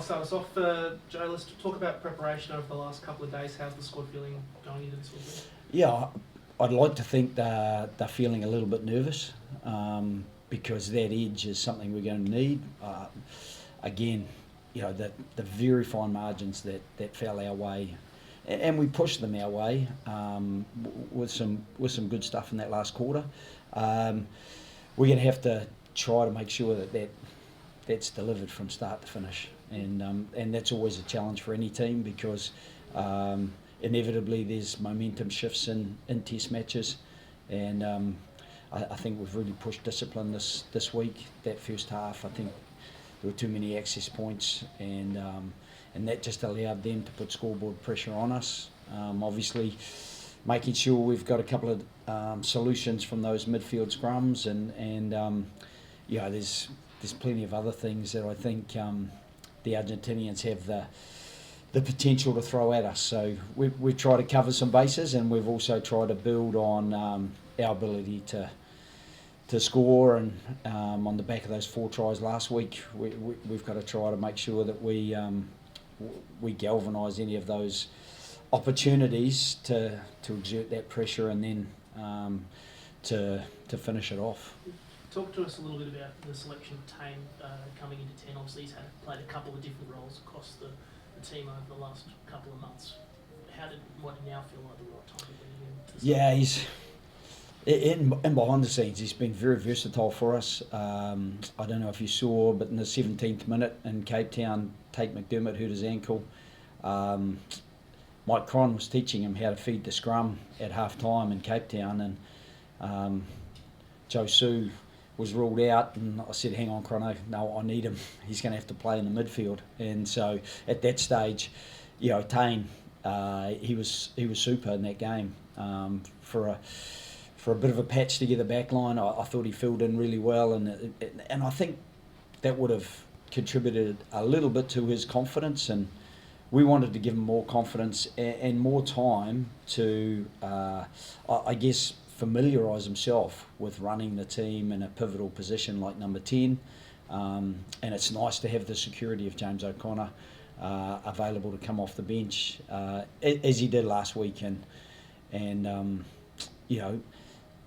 start us off. Joe, let's talk about preparation over the last couple of days. How's the squad feeling going into this weekend? Yeah, I'd like to think they're feeling a little bit nervous because that edge is something we're going to need. Again, the very fine margins that fell our way, and we pushed them our way with some good stuff in that last quarter. We're going to have to try to make sure that's delivered from start to finish, and that's always a challenge for any team because inevitably there's momentum shifts in Test matches, and I think we've really pushed discipline this week. That first half, I think there were too many access points, and that just allowed them to put scoreboard pressure on us. Obviously, making sure we've got a couple of solutions from those midfield scrums, and there's plenty of other things that I think the Argentinians have the potential to throw at us. So we've tried to cover some bases, and we've also tried to build on our ability to score, and on the back of those 4 tries last week, we've got to try to make sure that we galvanise any of those opportunities to exert that pressure and then to finish it off. Talk to us a little bit about the selection of Tame coming into 10. Obviously he's played a couple of different roles across the team over the last couple of months. What did now feel like the right time to bring him in? Yeah, and behind the scenes, he's been very versatile for us. I don't know if you saw, but in the 17th minute in Cape Town, Tate McDermott hurt his ankle. Mike Cron was teaching him how to feed the scrum at half time in Cape Town, and Joe Sue was ruled out, and I said, hang on, Crono, no, I need him. He's going to have to play in the midfield. And so at that stage, Tane, he was super in that game. For a bit of a patch together back line, I thought he filled in really well, and I think that would have contributed a little bit to his confidence, and we wanted to give him more confidence and more time to, I guess, familiarise himself with running the team in a pivotal position like number 10, and it's nice to have the security of James O'Connor available to come off the bench as he did last week, and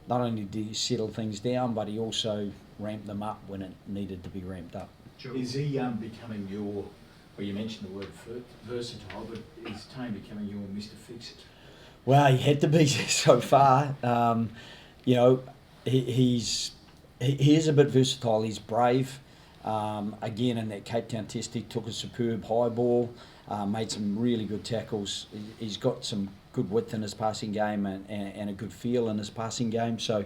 not only did he settle things down, but he also ramped them up when it needed to be ramped up. Is he becoming your, well, you mentioned the word versatile, but is Tane becoming your Mr. Fix-It? Well, he had to be so far. He is a bit versatile. He's brave. Again, in that Cape Town Test, he took a superb high ball, made some really good tackles. He's got some good width in his passing game and a good feel in his passing game. So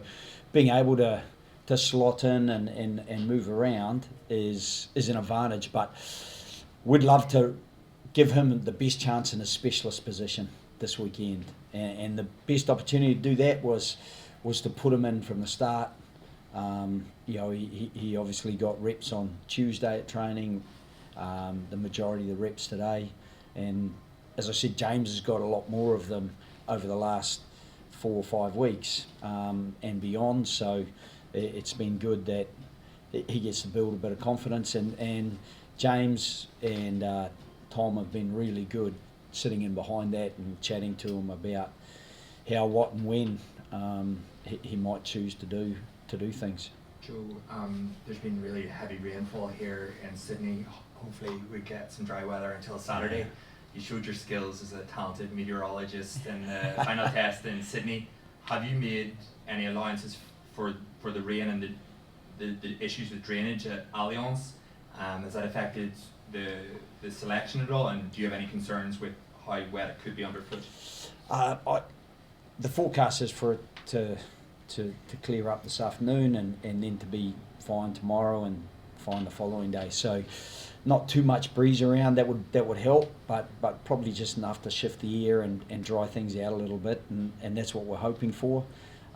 being able to slot in and move around is an advantage. But we'd love to give him the best chance in his specialist position this weekend, and the best opportunity to do that was to put him in from the start. He obviously got reps on Tuesday at training, the majority of the reps today, and as I said, James has got a lot more of them over the last 4 or 5 weeks and beyond, so it's been good that he gets to build a bit of confidence, and James and Tom have been really good sitting in behind that and chatting to him about how, what and when he might choose to do things. Joe, there's been really heavy rainfall here in Sydney. Hopefully we get some dry weather until Saturday. Yeah. You showed your skills as a talented meteorologist in the final test in Sydney. Have you made any allowances for the rain and the issues with drainage at Allianz? Has that affected the selection at all, and do you have any concerns with how wet it could be underfoot? The forecast is for it to clear up this afternoon and then to be fine tomorrow and fine the following day. So not too much breeze around, that would help, but probably just enough to shift the air and dry things out a little bit, and that's what we're hoping for.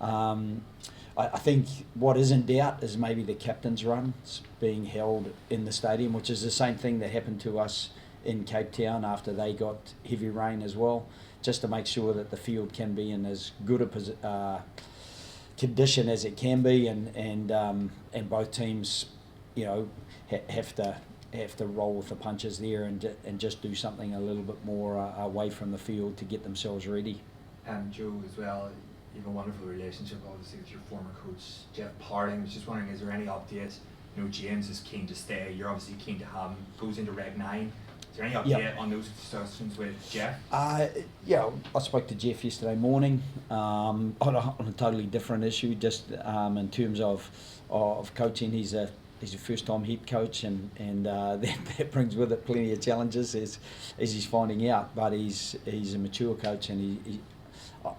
I think what is in doubt is maybe the captain's run being held in the stadium, which is the same thing that happened to us in Cape Town after they got heavy rain as well, just to make sure that the field can be in as good a condition as it can be, and both teams, have to have to roll with the punches there and just do something a little bit more away from the field to get themselves ready. And Joe, as well, you have a wonderful relationship obviously with your former coach Jeff Parting. I was just wondering, is there any update? You know, James is keen to stay, you're obviously keen to have him, goes into Reg 9. Is there any update on those discussions with Jeff? Yeah, I spoke to Jeff yesterday morning on a totally different issue, just in terms of coaching. He's a first-time head coach, and that brings with it plenty of challenges as he's finding out. But he's a mature coach, and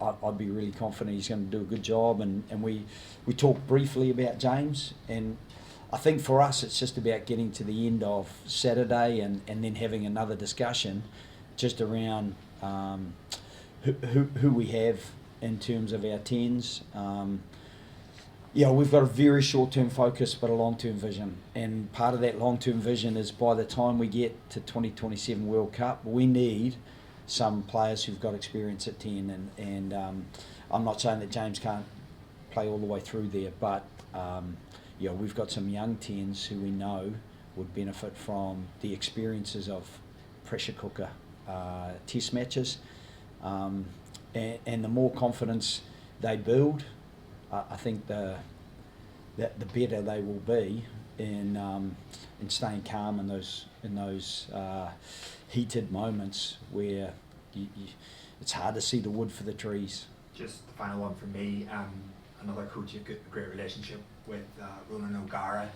I'd be really confident he's going to do a good job. And we talked briefly about James, and I think for us it's just about getting to the end of Saturday and then having another discussion just around who we have in terms of our 10s. We've got a very short-term focus but a long-term vision, and part of that long-term vision is by the time we get to 2027 World Cup, we need some players who've got experience at 10, and I'm not saying that James can't play all the way through there, but we've got some young 10s who we know would benefit from the experiences of pressure cooker test matches, and the more confidence they build, I think the better they will be in staying calm in those heated moments where it's hard to see the wood for the trees. Just the final one from me. Another coach you've got a great relationship with, Ronan O'Gara.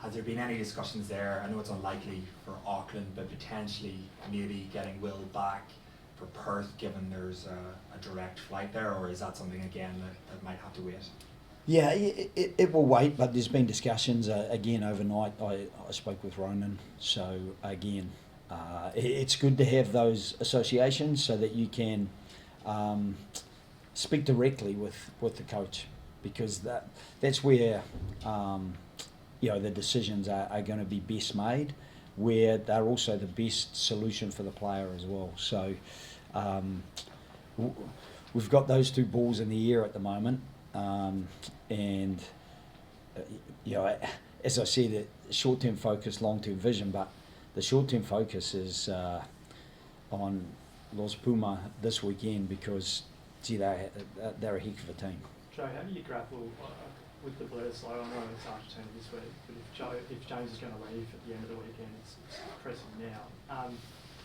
Has there been any discussions there? I know it's unlikely for Auckland, but potentially maybe getting Will back for Perth, given there's a direct flight there, or is that something again that might have to wait? Yeah, it will wait, but there's been discussions again overnight. I spoke with Ronan, so again, it's good to have those associations so that you can speak directly with the coach, because that's where the decisions are going to be best made, where they're also the best solution for the player as well. So we've got those two balls in the air at the moment, and as I said, short-term focus, long-term vision, but the short-term focus is on Los Puma this weekend, because they're a heck of a team. Joe, how do you grapple with the Bledisloe? I know it's Argentina this week, but if James is going to leave at the end of the weekend, it's pressing now.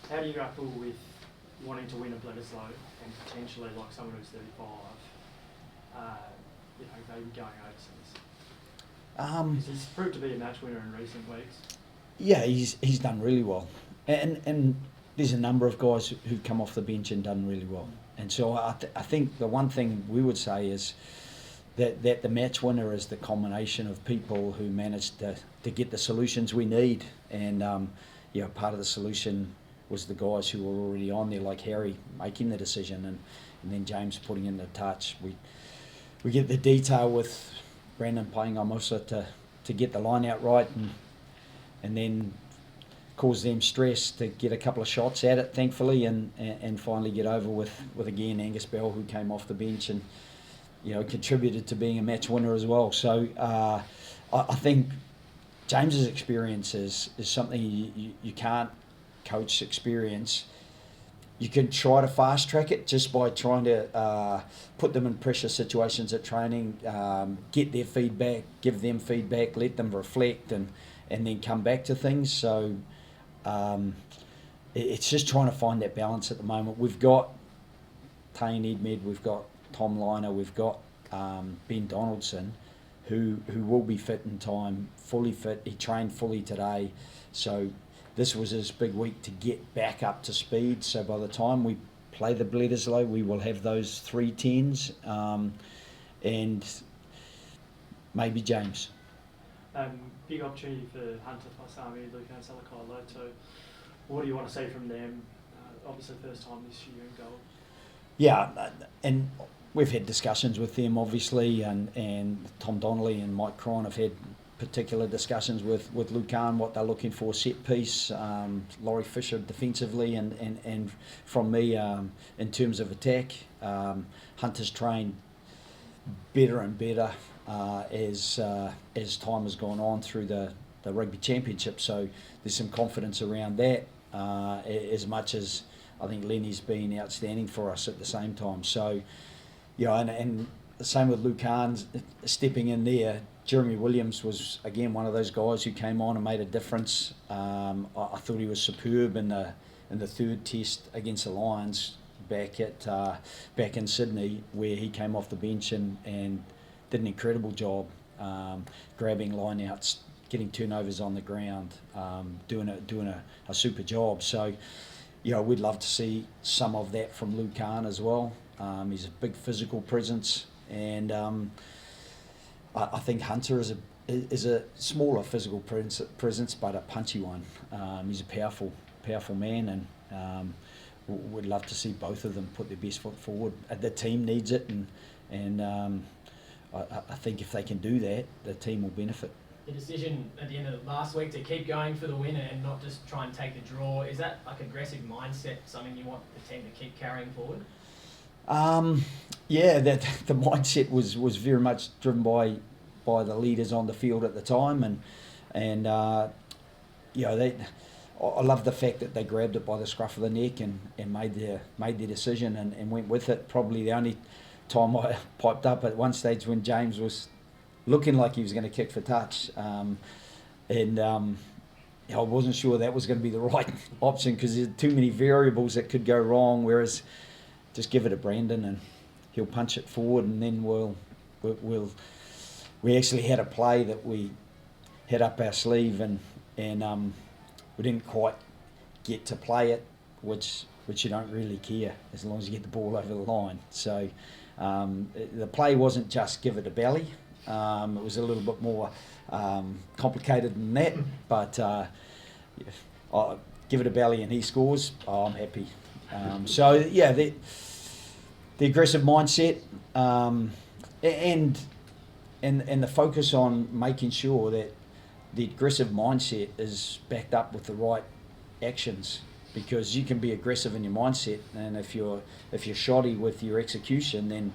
How do you grapple with wanting to win a Bledisloe and potentially, like someone who's 35, maybe going overseas? He's proved to be a match winner in recent weeks. Yeah, he's done really well, and there's a number of guys who've come off the bench and done really well. And so I think the one thing we would say is that the match winner is the combination of people who managed to get the solutions we need, and part of the solution was the guys who were already on there, like Harry making the decision, and then James putting in the touch. We get the detail with Brandon playing Amosa to get the line out right, and then cause them stress to get a couple of shots at it, thankfully, and finally get over with again Angus Bell, who came off the bench and contributed to being a match winner as well. So I think James's experience is something you can't coach experience. You can try to fast track it just by trying to put them in pressure situations at training, get their feedback, give them feedback, let them reflect, and then come back to things. So it's just trying to find that balance at the moment. We've got Tane Edmed, we've got Tom Liner, we've got Ben Donaldson, who will be fit in time, fully fit. He trained fully today, so this was his big week to get back up to speed. So by the time we play the Bledisloe, we will have those 3 10s, and maybe James. Big opportunity for Hunter Paisami, Luka and Salakailo. What do you want to see from them? Obviously first time this year in goal. Yeah, and we've had discussions with them, obviously, and Tom Donnelly and Mike Cron have had particular discussions with Lucan, what they're looking for, set piece, Laurie Fisher defensively, and from me in terms of attack. Hunter's trained better and better as time has gone on through the the Rugby Championship. So there's some confidence around that, as much as I think Lenny's been outstanding for us at the same time. So, and the same with Luke Hahn stepping in there. Jeremy Williams was, again, one of those guys who came on and made a difference. I thought he was superb in the third test against the Lions back in Sydney, where he came off the bench and did an incredible job, grabbing lineouts, getting turnovers on the ground, doing a super job. So, we'd love to see some of that from Luke Hahn as well. He's a big physical presence, and I think Hunter is a smaller physical presence, but a punchy one. He's a powerful man, and we'd love to see both of them put their best foot forward. The team needs it, and I think if they can do that, the team will benefit. The decision at the end of last week to keep going for the win and not just try and take the draw, is that like aggressive mindset something you want the team to keep carrying forward? Yeah, that the mindset was very much driven by the leaders on the field at the time, and I love the fact that they grabbed it by the scruff of the neck and made their decision and went with it. Probably the only time I piped up at one stage when James was looking like he was going to kick for touch, and I wasn't sure that was going to be the right option because there's too many variables that could go wrong. Whereas just give it to Brandon and he'll punch it forward, and then we actually had a play that we had up our sleeve and we didn't quite get to play it, which you don't really care as long as you get the ball over the line. So the play wasn't just give it to Belly. It was a little bit more complicated than that, but I give it a Belly and he scores, I'm happy. So yeah, the aggressive mindset and the focus on making sure that the aggressive mindset is backed up with the right actions, because you can be aggressive in your mindset, and if you're shoddy with your execution, then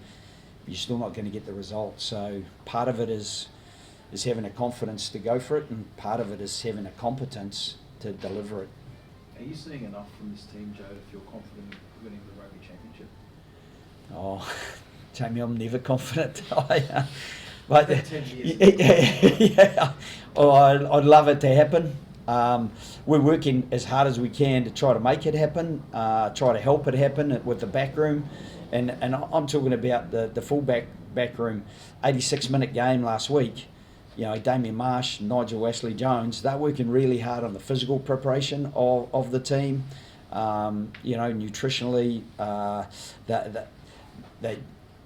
you're still not going to get the result. So part of it is having a confidence to go for it, and part of it is having a competence to deliver it. Are you seeing enough from this team, Joe, to feel confident in winning the Rugby Championship? Oh, Jamie, I'm never confident. But It's been 10 years. yeah, oh, I'd love it to happen. We're working as hard as we can to try to make it happen, try to help it happen with the back room, and I'm talking about the full back room. 86-minute game last week. Damien Marsh, Nigel Ashley-Jones, they're working really hard on the physical preparation of the team. Nutritionally,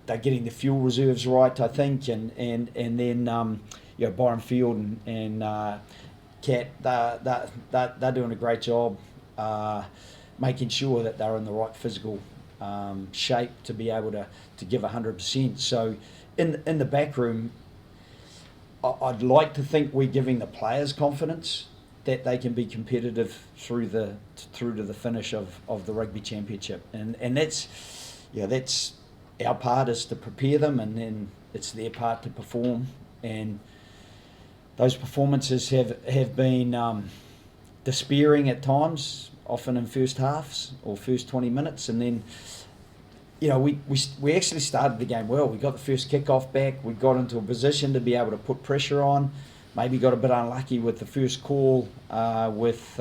they're getting the fuel reserves right, I think, and then Byron Field and Kat, they're doing a great job making sure that they're in the right physical shape to be able to give 100%. So in the back room, I'd like to think we're giving the players confidence that they can be competitive through to the finish of the Rugby Championship, and that's our part, is to prepare them, and then it's their part to perform. And those performances have been despairing at times, often in first halves or first 20 minutes, and then we actually started the game well. We got the first kick-off back. We got into a position to be able to put pressure on. Maybe got a bit unlucky with the first call with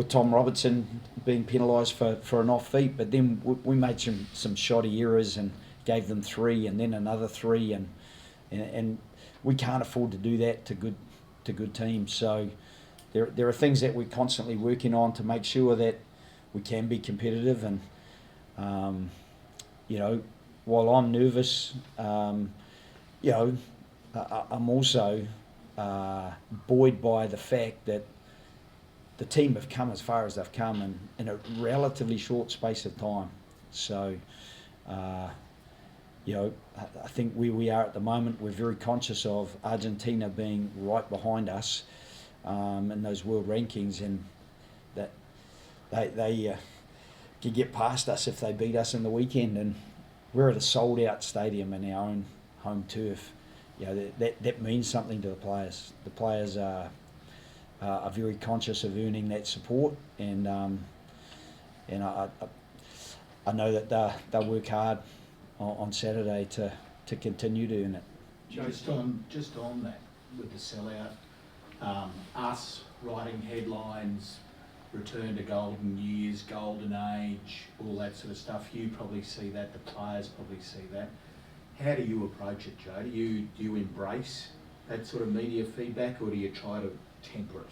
Tom Robertson being penalised for an off feet, but then we made some shoddy errors and gave them 3 and then another 3, and we can't afford to do that to good teams. So there are things that we're constantly working on to make sure that we can be competitive. And while I'm nervous, I'm also buoyed by the fact that the team have come as far as they've come in a relatively short space of time. So, I think where we are at the moment, we're very conscious of Argentina being right behind us in those world rankings, and that they can get past us if they beat us in the weekend. And we're at a sold-out stadium in our own home turf. that means something to the players. The players are very conscious of earning that support, and I know that they'll work hard on Saturday to continue to earn it. Just on that, with the sellout, us writing headlines, return to golden years, golden age, all that sort of stuff, you probably see that, the players probably see that. How do you approach it, Joe? Do you embrace that sort of media feedback, or do you try to temper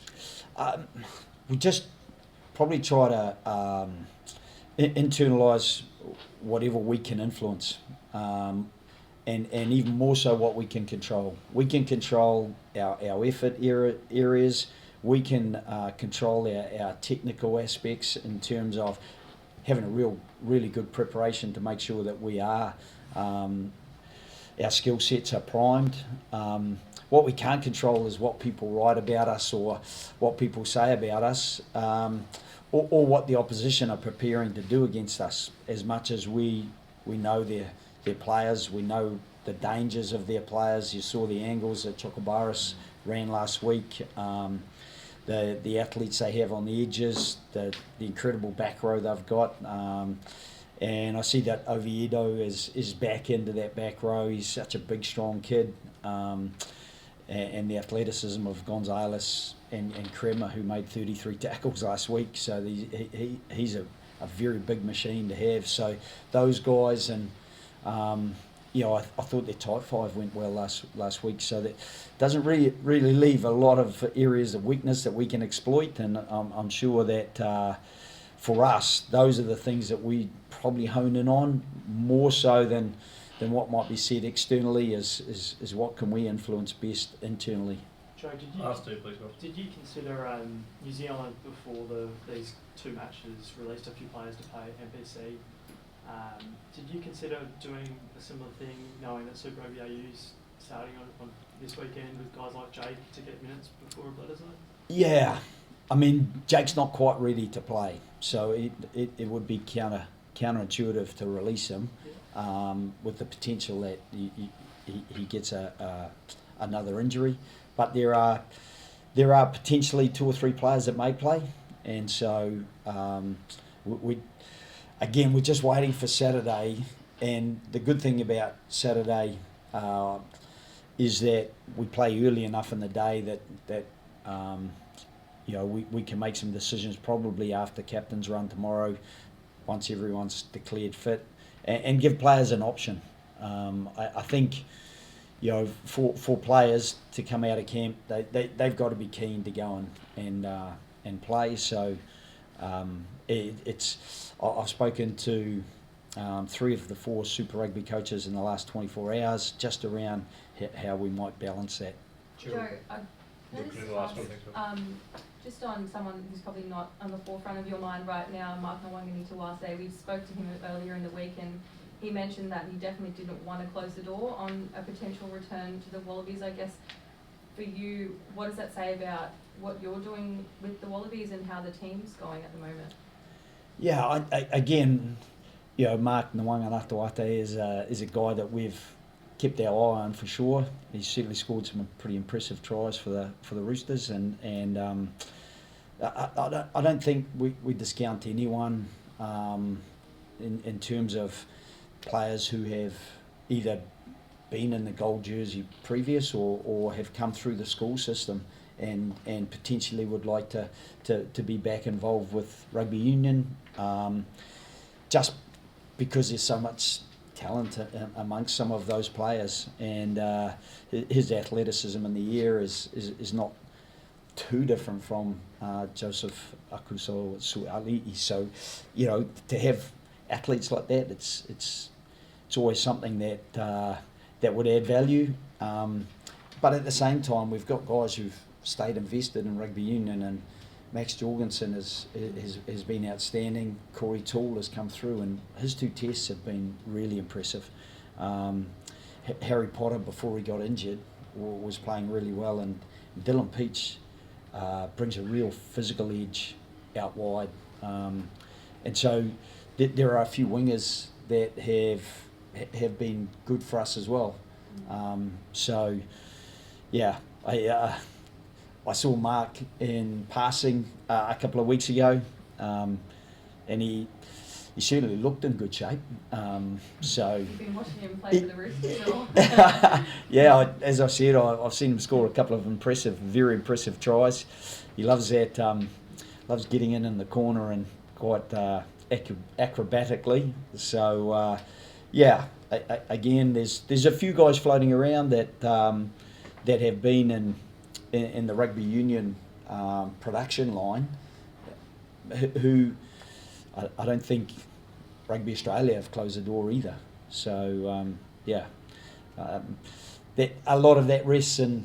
it? We just probably try to internalise whatever we can influence, and even more so what we can control. We can control our effort areas. We can control our technical aspects in terms of having a really good preparation to make sure that we are, our skill sets are primed. What we can't control is what people write about us or what people say about us, or what the opposition are preparing to do against us. As much as we know their players, we know the dangers of their players. You saw the angles that Chokobaris ran last week. The athletes they have on the edges, the incredible back row they've got, and I see that Oviedo is back into that back row. He's such a big, strong kid, and the athleticism of Gonzalez and Kremer, who made 33 tackles last week. So he's a very big machine to have. So those guys, and I thought their tight five went well last week, so that doesn't really leave a lot of areas of weakness that we can exploit, and I'm sure that for us, those are the things that we probably hone in on more so than what might be said externally is what can we influence best internally. Joe, Last two, please, Rob. did you consider New Zealand before these two matches released a few players to play NPC? Did you consider doing a similar thing, knowing that Super Rugby AU's starting on this weekend with guys like Jake to get minutes before a Bledisloe? Yeah, I mean Jake's not quite ready to play, so it would be counterintuitive to release him, with the potential that he gets another injury. But there are potentially 2 or 3 players that may play, and so we're just waiting for Saturday. And the good thing about Saturday is that we play early enough in the day that we can make some decisions probably after captain's run tomorrow, once everyone's declared fit, and give players an option. I think for players to come out of camp, they've got to be keen to go and play. So I've spoken to 3 of the 4 Super Rugby coaches in the last 24 hours just around how we might balance that. Joe, Last just on someone who's probably not on the forefront of your mind right now, Mark Nawangani-Tawase. We spoke to him earlier in the week, and he mentioned that he definitely didn't want to close the door on a potential return to the Wallabies. I guess for you, what does that say about what you're doing with the Wallabies and how the team's going at the moment? Yeah, again, Mark Nawangani-Tawase is a guy that we've kept our eye on for sure. He's certainly scored some pretty impressive tries for the Roosters, and I don't think we discount anyone in terms of players who have either been in the gold jersey previous or have come through the school system and potentially would like to be back involved with rugby union, just because there's so much talent amongst some of those players, and his athleticism in the air is not too different from Joseph-aukuso Suali'i. So, to have athletes like that, it's always something that would add value. But at the same time, we've got guys who've stayed invested in rugby union, and Max Jorgensen has been outstanding. Corey Toole has come through, and his 2 tests have been really impressive. Harry Potter, before he got injured, was playing really well, and Dylan Peach brings a real physical edge out wide. And so there are a few wingers that have been good for us as well. So, yeah, I saw Mark in passing a couple of weeks ago, and he certainly looked in good shape. So You've been watching him play for the Roosters, or? yeah, as I said, I've seen him score a couple of very impressive tries. He loves that, loves getting in the corner and quite acrobatically. So yeah, again, there's a few guys floating around that that have been in the rugby union production line who I don't think Rugby Australia have closed the door either. So yeah, that a lot of that rests in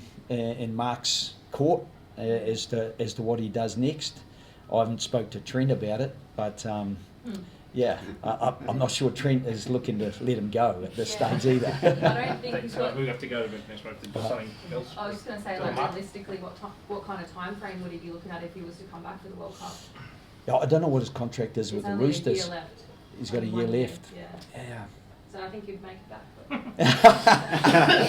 Mark's court as to what he does next. I haven't spoke to Trent about it, but yeah, I'm not sure Trent is looking to let him go at this stage either. I don't think he's got. We have to go to the next one. Something else. I was just going to say, like, realistically, what kind of time frame would he be looking at if he was to come back for the World Cup? Yeah, I don't know what his contract is with There's the only Roosters. a year left. He's got a Only year 1 year, left. Yeah. Yeah. So I think he'd make it back. But